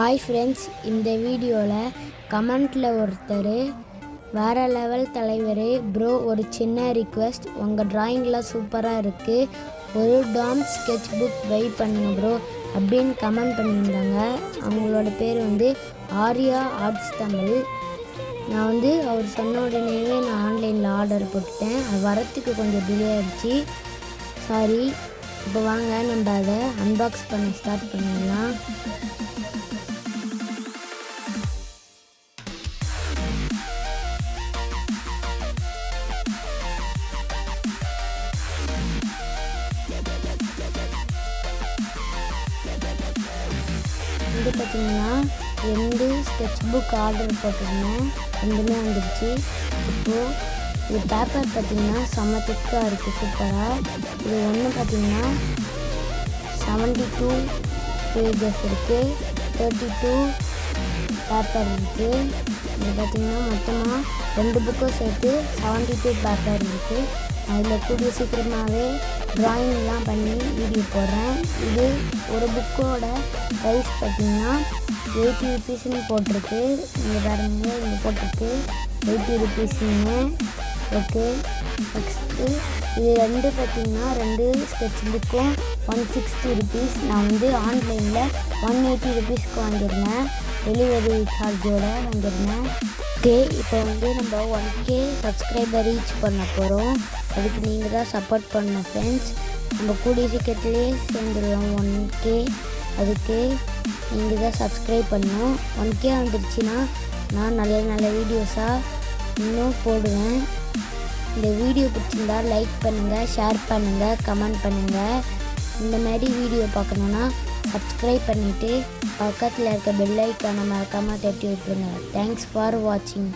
Hi friends, இந்த வீடியோவில் கமெண்ட்டில் ஒருத்தர் வேறு லெவல் தலைவர் ப்ரோ, ஒரு சின்ன ரிக்வெஸ்ட், உங்கள் ட்ராயிங்லாம் சூப்பராக இருக்குது, ஒரு டாம் ஸ்கெட்ச் புக் பை பண்ணுங்க ப்ரோ அப்படின்னு கமெண்ட் பண்ணியிருந்தாங்க. அவங்களோட பேர் ஆர்யா ஆர்ட்ஸ் தமிழ். நான் அவர் சொன்ன உடனேவே நான் ஆன்லைனில் ஆர்டர் போட்டுட்டேன். அது வரத்துக்கு கொஞ்சம் டிலே ஆகிடுச்சு, சாரி. இப்போ வாங்க நம்ம அதை அன்பாக்ஸ் பண்ண ஸ்டார்ட் பண்ணிடலாம். இது பார்த்திங்கன்னா 2 ஸ்கெட்ச் புக் ஆர்டர் போட்டிருந்தேன், 2மே வந்துடுச்சு. இப்போது இது பேப்பர் பார்த்திங்கன்னா செம்ம திக்காக இருக்குது, சூப்பராக. இது ஒன்று பார்த்திங்கன்னா 72 பேஜஸ் இருக்குது, 32 பேப்பர் இருக்குது. இது பார்த்திங்கன்னா மொத்தமாக 2 புக்கும் சேர்த்து 72 பேப்பர் இருக்குது. அதில் கூடிய சீக்கிரமாகவே ட்ராயிங்லாம் பண்ணி வீடியோ போடுறேன். இது ஒரு புக்கோட ப்ரைஸ் பார்த்திங்கன்னா 80 ருபீஸ்ன்னு போட்டிருக்கு. இங்கே பாருங்க, இங்கே போட்டிருக்கு 80 ருபீஸ்ன்னு. ஓகே, நெக்ஸ்ட்டு இது 2 பார்த்திங்கன்னா 2 ஸ்கெட்ச் புக்கும் 160 ருபீஸ். நான் ஆன்லைனில் 180 ருபீஸ்க்கு வாங்கியிருந்தேன், டெலிவரி சார்ஜோடு வாங்கியிருந்தேன். ஓகே, இப்போ நம்ம 1K சப்ஸ்கிரைபர் ரீச் பண்ண போகிறோம். அதுக்கு நீங்கள் தான் சப்போர்ட் பண்ணணும் ஃப்ரெண்ட்ஸ். நம்ம கூடிய சீக்கிரத்துலேயே சேர்ந்துடலாம் 1K. அதுக்கு நீங்கள் தான் சப்ஸ்கிரைப் பண்ணணும். 1K வந்துருச்சுன்னா நான் நல்ல நல்ல வீடியோஸாக இன்னும் போடுவேன். இந்த வீடியோ பிடிச்சிருந்தா லைக் பண்ணுங்கள், ஷேர் பண்ணுங்கள், கமெண்ட் பண்ணுங்கள். இந்த மாதிரி வீடியோ பார்க்கணுன்னா சப்ஸ்கிரைப் பண்ணிவிட்டு பக்கத்தில் இருக்க பெல் ஐக்கானை மறக்காமல் தட்டி விட்டுருங்க. தேங்க்ஸ் ஃபார் வாட்சிங்.